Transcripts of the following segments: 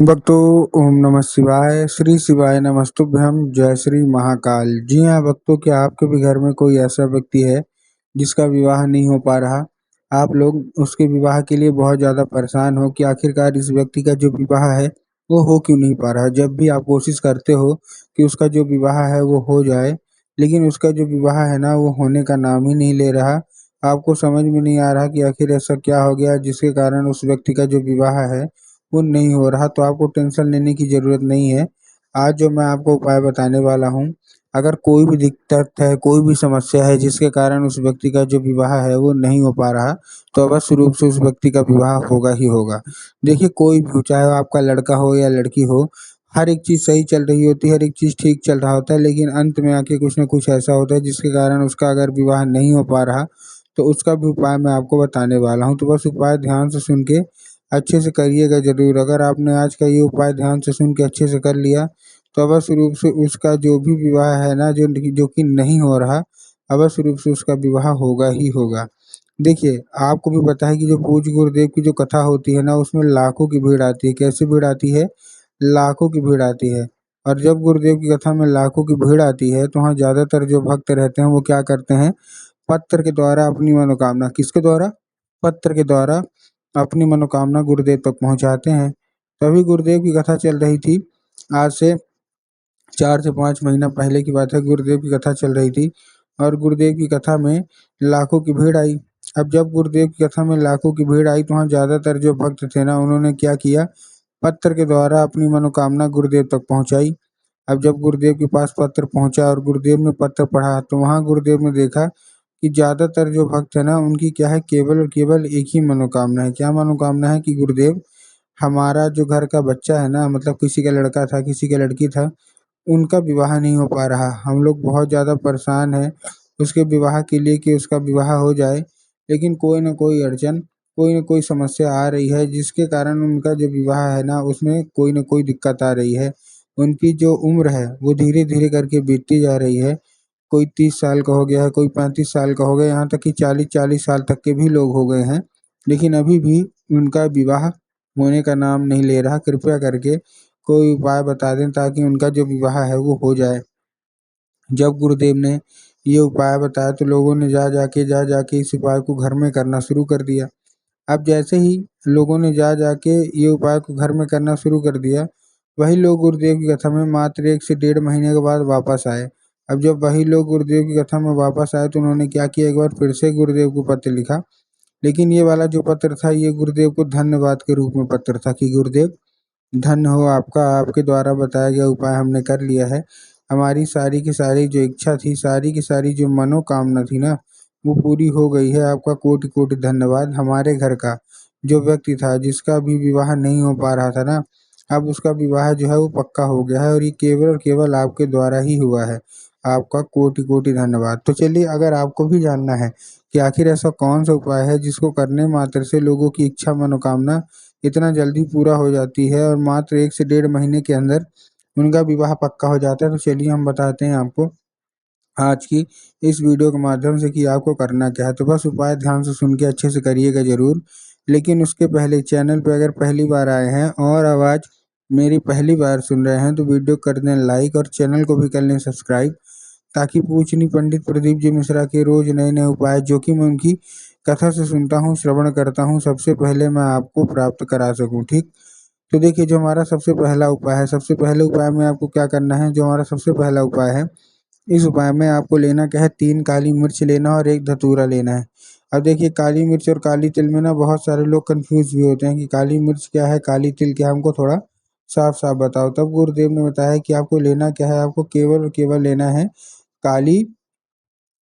भक्तों, ओम नमः शिवाय। श्री शिवाय नमस्तुभ्यं। जय श्री महाकाल। जी हाँ भक्तों, क्या आपके भी घर में कोई ऐसा व्यक्ति है जिसका विवाह नहीं हो पा रहा? आप लोग उसके विवाह के लिए बहुत ज़्यादा परेशान हो कि आखिरकार इस व्यक्ति का जो विवाह है वो हो क्यों नहीं पा रहा। जब भी आप कोशिश करते हो कि उसका जो विवाह है वो हो जाए, लेकिन उसका जो विवाह है ना वो होने का नाम ही नहीं ले रहा। आपको समझ में नहीं आ रहा कि आखिर ऐसा क्या हो गया जिसके कारण उस व्यक्ति का जो विवाह है वो नहीं हो रहा। तो आपको टेंशन लेने की ज़रूरत नहीं है। आज जो मैं आपको उपाय बताने वाला हूँ, अगर कोई भी दिक्कत है, कोई भी समस्या है जिसके कारण उस व्यक्ति का जो विवाह है वो नहीं हो पा रहा, तो अवश्य रूप से उस व्यक्ति का विवाह होगा ही होगा। देखिए, कोई भी हो, चाहे वो आपका लड़का हो या लड़की हो, हर एक चीज़ सही चल रही होती है, हर एक चीज़ ठीक चल रहा होता है, लेकिन अंत में आके कुछ न कुछ ऐसा होता है जिसके कारण उसका अगर विवाह नहीं हो पा रहा, तो उसका भी उपाय मैं आपको बताने वाला हूँ। तो बस उपाय ध्यान से सुन के अच्छे से करिएगा ज़रूर। अगर आपने आज का ये उपाय ध्यान से सुन के अच्छे से कर लिया, तो अवश्य रूप से उसका जो भी विवाह है ना, जो कि नहीं हो रहा, अवश्य रूप से उसका विवाह होगा ही होगा। देखिए, आपको भी पता है कि जो पूज्य गुरुदेव की जो कथा होती है ना, उसमें लाखों की भीड़ आती है। कैसे भीड़ आती है? लाखों की भीड़ आती है। और जब गुरुदेव की कथा में लाखों की भीड़ आती है, तो वहाँ ज़्यादातर जो भक्त रहते हैं, वो क्या करते हैं? पत्र के द्वारा अपनी मनोकामना, किसके द्वारा? पत्र के द्वारा अपनी मनोकामना गुरुदेव तक पहुँचाते हैं। तभी गुरुदेव की कथा चल रही थी। आज से 4 से 5 महीना पहले की बात है, गुरुदेव की कथा चल रही थी और गुरुदेव की कथा में लाखों की भीड़ आई। अब जब गुरुदेव की कथा में लाखों की भीड़ आई, तो वहाँ ज़्यादातर जो भक्त थे ना, उन्होंने क्या किया? पत्र के द्वारा अपनी मनोकामना गुरुदेव तक पहुँचाई। अब जब गुरुदेव के पास पत्र पहुँचा और गुरुदेव ने पत्र पढ़ा, तो वहाँ गुरुदेव ने देखा कि ज़्यादातर जो भक्त है ना, उनकी क्या है, केवल और केवल एक ही मनोकामना है। क्या मनोकामना है? कि गुरुदेव, हमारा जो घर का बच्चा है ना, मतलब किसी का लड़का था, किसी की लड़की था, उनका विवाह नहीं हो पा रहा। हम लोग बहुत ज़्यादा परेशान हैं उसके विवाह के लिए कि उसका विवाह हो जाए, लेकिन कोई न कोई अड़चन, कोई न कोई समस्या आ रही है जिसके कारण उनका जो विवाह है ना, उसमें कोई न कोई दिक्कत आ रही है। उनकी जो उम्र है वो धीरे-धीरे करके बीतती जा रही है। कोई 30 साल का हो गया है, कोई 35 साल का हो गया, यहाँ तक कि 40-40 साल तक के भी लोग हो गए हैं, लेकिन अभी भी उनका विवाह होने का नाम नहीं ले रहा। कृपया करके कोई उपाय बता दें ताकि उनका जो विवाह है वो हो जाए। जब गुरुदेव ने ये उपाय बताया, तो लोगों ने जा के इस उपाय को घर में करना शुरू कर दिया। अब जैसे ही लोगों ने जा के ये उपाय को घर में करना शुरू कर दिया, वही लोग गुरुदेव की कथा में मात्र 1 से डेढ़ महीने के बाद वापस आए। अब जब वही लोग गुरुदेव की कथा में वापस आए, तो उन्होंने क्या किया, एक बार फिर से गुरुदेव को पत्र लिखा। लेकिन ये वाला जो पत्र था, ये गुरुदेव को धन्यवाद के रूप में पत्र था कि गुरुदेव, धन्य हो आपका, आपके द्वारा बताया गया उपाय हमने कर लिया है। हमारी सारी की सारी जो इच्छा थी, सारी की सारी जो मनोकामना थी ना, वो पूरी हो गई है। आपका कोटि-कोटि धन्यवाद। हमारे घर का जो व्यक्ति था, जिसका भी विवाह नहीं हो पा रहा था ना, अब उसका विवाह जो है वो पक्का हो गया है और ये केवल और केवल आपके द्वारा ही हुआ है। आपका कोटि-कोटि धन्यवाद। तो चलिए, अगर आपको भी जानना है कि आखिर ऐसा कौन-सा उपाय है जिसको करने मात्र से लोगों की इच्छा मनोकामना इतना जल्दी पूरा हो जाती है और मात्र 1 से डेढ़ महीने के अंदर उनका विवाह पक्का हो जाता है, तो चलिए हम बताते हैं आपको आज की इस वीडियो के माध्यम से कि आपको करना क्या है। तो बस उपाय ध्यान से सुन के अच्छे से करिएगा ज़रूर। लेकिन उसके पहले चैनल पे अगर पहली बार आए हैं और आवाज़ मेरी पहली बार सुन रहे हैं, तो वीडियो कर दें लाइक और चैनल को भी कर लें सब्सक्राइब, ताकि पूजनीय पंडित प्रदीप जी मिश्रा के रोज़ नए-नए उपाय जो कि मैं उनकी कथा से सुनता हूँ, श्रवण करता हूँ, सबसे पहले मैं आपको प्राप्त करा सकूँ, ठीक? तो देखिए, जो हमारा सबसे पहला उपाय है, सबसे पहले उपाय में आपको क्या करना है, जो हमारा सबसे पहला उपाय है, इस उपाय में आपको लेना क्या है, 3 काली मिर्च लेना और 1 धतूरा लेना है। अब देखिए, काली मिर्च और काली तिल में ना बहुत सारे लोग कन्फ्यूज़ भी होते हैं कि काली मिर्च क्या है, काली तिल क्या है, हमको थोड़ा साफ-साफ बताओ। तब गुरुदेव ने बताया कि आपको लेना क्या है, आपको केवल और केवल लेना है काली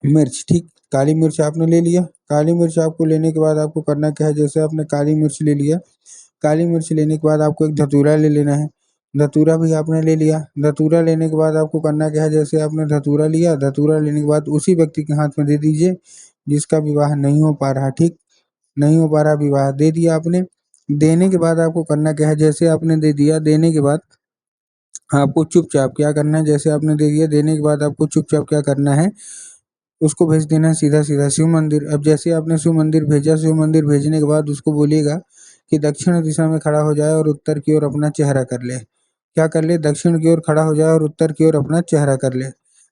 मिर्च, ठीक? काली मिर्च आपने ले लिया। काली मिर्च आपको लेने के बाद आपको करना क्या है, जैसे आपने काली मिर्च ले लिया, काली मिर्च लेने के बाद आपको एक धतूरा ले लेना है। धतूरा भी आपने ले लिया। धतूरा लेने के बाद आपको करना क्या है, जैसे आपने धतूरा लिया, धतूरा लेने के बाद उसी व्यक्ति के हाथ में दे दीजिए जिसका विवाह नहीं हो पा रहा, ठीक? नहीं हो पा रहा विवाह, दे दिया आपने। देने के बाद आपको करना क्या है, जैसे आपने दे दिया, देने के बाद आपको चुपचाप क्या करना है, जैसे आपने दे दिया, देने के बाद आपको चुपचाप क्या करना है, उसको भेज देना है सीधा-सीधा शिव मंदिर। अब जैसे आपने शिव मंदिर भेजा, शिव मंदिर भेजने के बाद उसको बोलिएगा कि दक्षिण दिशा में खड़ा हो जाए और उत्तर की ओर अपना चेहरा कर ले। क्या कर ले? दक्षिण की ओर खड़ा हो जाए और उत्तर की ओर अपना चेहरा कर ले।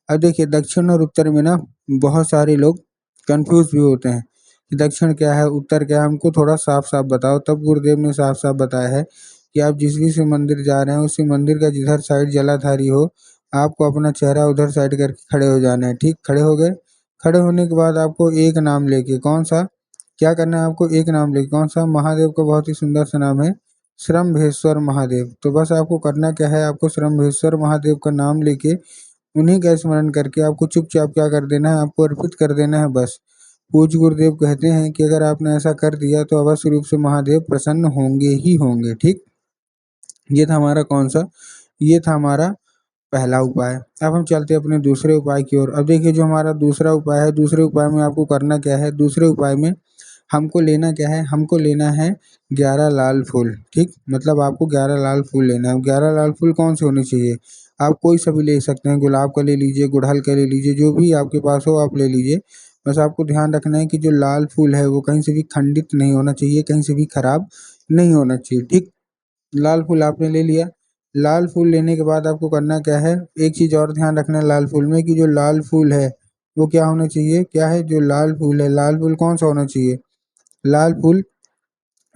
अब देखिए दक्षिण और उत्तर में ना बहुत सारे लोग कंफ्यूज भी होते हैं कि दक्षिण क्या है, उत्तर क्या है, हमको थोड़ा साफ-साफ बताओ। तब गुरुदेव ने साफ-साफ बताया है कि आप जिस भी शिव मंदिर जा रहे हैं, उसी मंदिर का जिधर साइड जलाधारी हो, आपको अपना चेहरा उधर साइड करके खड़े हो जाना है। ठीक, खड़े हो गए? खड़े होने के बाद आपको एक नाम लेके, कौन-सा? क्या करना है आपको? एक नाम लेके, कौन-सा? महादेव का बहुत ही सुंदर सा नाम है, श्रम्भेश्वर महादेव। तो बस आपको करना क्या है, आपको श्रम्भेश्वर महादेव का नाम लेके उन्हीं का स्मरण करके आपको चुपचाप क्या कर देना है, आपको अर्पित कर देना है बस। पूज्य गुरुदेव कहते हैं कि अगर आपने ऐसा कर दिया तो अवश्य रूप से महादेव प्रसन्न होंगे ही होंगे। ठीक, ये था हमारा कौन-सा? ये था हमारा पहला उपाय। अब हम चलते हैं अपने दूसरे उपाय की ओर। अब देखिए जो हमारा दूसरा उपाय है, दूसरे उपाय में आपको करना क्या है, दूसरे उपाय में हमको लेना क्या है, हमको लेना है 11 लाल फूल। ठीक, मतलब आपको 11 लाल फूल लेना है। 11 लाल फूल कौन से होने चाहिए? आप कोई सा भी ले सकते हैं, गुलाब का ले लीजिए, गुड़हल का ले लीजिए, जो भी आपके पास हो आप ले लीजिए। बस आपको ध्यान रखना है कि जो लाल फूल है वो कहीं से भी खंडित नहीं होना चाहिए, कहीं से भी खराब नहीं होना चाहिए। ठीक, लाल फूल आपने ले लिया। लाल फूल लेने के बाद आपको करना क्या है, एक चीज़ और ध्यान रखना है लाल फूल में कि जो लाल फूल है वो क्या होना चाहिए, क्या है, जो लाल फूल है, लाल फूल कौन सा होना चाहिए? लाल फूल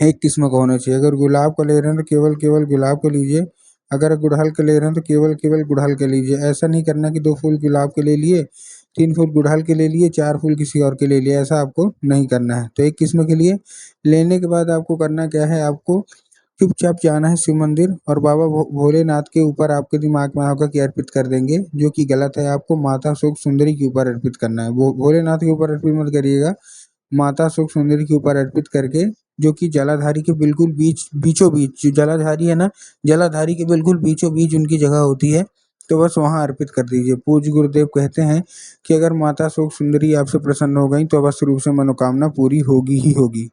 एक किस्म का होना चाहिए। अगर गुलाब का ले रहे हैं तो केवल केवल गुलाब का लीजिए, अगर गुड़हल का ले रहे हैं तो केवल केवल गुड़हल का लीजिए। ऐसा नहीं करना कि 2 फूल गुलाब के ले लिए, 3 फूल गुड़हल के ले लिए, 4 फूल किसी और के ले लिए, ऐसा आपको नहीं करना है। तो एक किस्म के लिए लेने के बाद आपको करना क्या है, आपको चुपचाप जाना है शिव मंदिर और बाबा भोलेनाथ के ऊपर आपके दिमाग में होगा कि अर्पित कर देंगे, जो कि गलत है। आपको माता सुख सुंदरी के ऊपर अर्पित करना है। भोलेनाथ के ऊपर अर्पित मत करिएगा, माता सुख सुंदरी के ऊपर अर्पित करके, जो कि जलाधारी के बिल्कुल बीचों बीच, जो जलाधारी है ना, जलाधारी के बिल्कुल बीचों बीच उनकी जगह होती है, तो बस वहाँ अर्पित कर दीजिए। पूज्य गुरुदेव कहते हैं कि अगर माता सुख सुंदरी आपसे प्रसन्न हो गई तो अवश्य रूप से मनोकामना पूरी होगी ही होगी।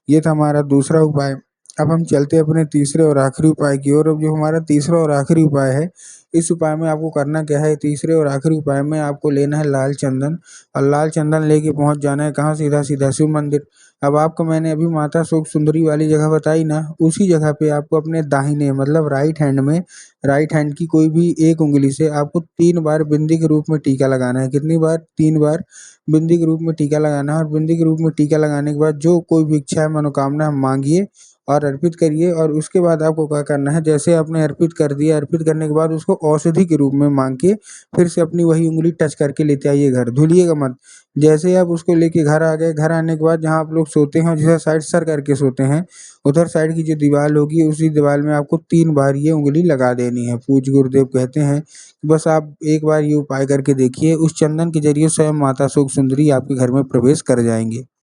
ये था हमारा दूसरा उपाय। अब हम चलते हैं अपने तीसरे और आखिरी उपाय की ओर। अब जो हमारा तीसरा और आखिरी उपाय है, इस उपाय में आपको करना क्या है, तीसरे और आखिरी उपाय में आपको लेना है लाल चंदन और लाल चंदन लेके पहुँच जाना है कहाँ, सीधा-सीधा शिव मंदिर। अब आपको मैंने अभी माता सुख सुंदरी वाली जगह बताई ना, उसी जगह पे आपको अपने दाहिने मतलब राइट हैंड में, राइट हैंड की कोई भी एक उँगली से आपको 3 बार बिंदी के रूप में टीका लगाना है। कितनी बार? 3 बार बिंदी के रूप में टीका लगाना है और बिंदी के रूप में टीका लगाने के बाद जो कोई भी इच्छा है, मनोकामना माँगिए और अर्पित करिए। और उसके बाद आपको क्या करना है, जैसे आपने अर्पित कर दिया, अर्पित करने के बाद उसको औषधि के रूप में माँग के फिर से अपनी वही उँगली टच करके लेते आइए घर, धुलिएगा मत। जैसे ही आप उसको लेके घर आ गए, घर आने के बाद जहाँ आप लोग सोते हैं, जिधर साइड सर करके सोते हैं, उधर साइड की जो दीवार होगी, उसी दीवार में आपको 3 बार ये उँगली लगा देनी है। पूज्य गुरुदेव कहते हैं, कि बस आप एक बार ये उपाय करके देखिए, उस चंदन के ज़रिए स्वयं माता सुख सुंदरी आपके घर में प्रवेश कर जाएँगे।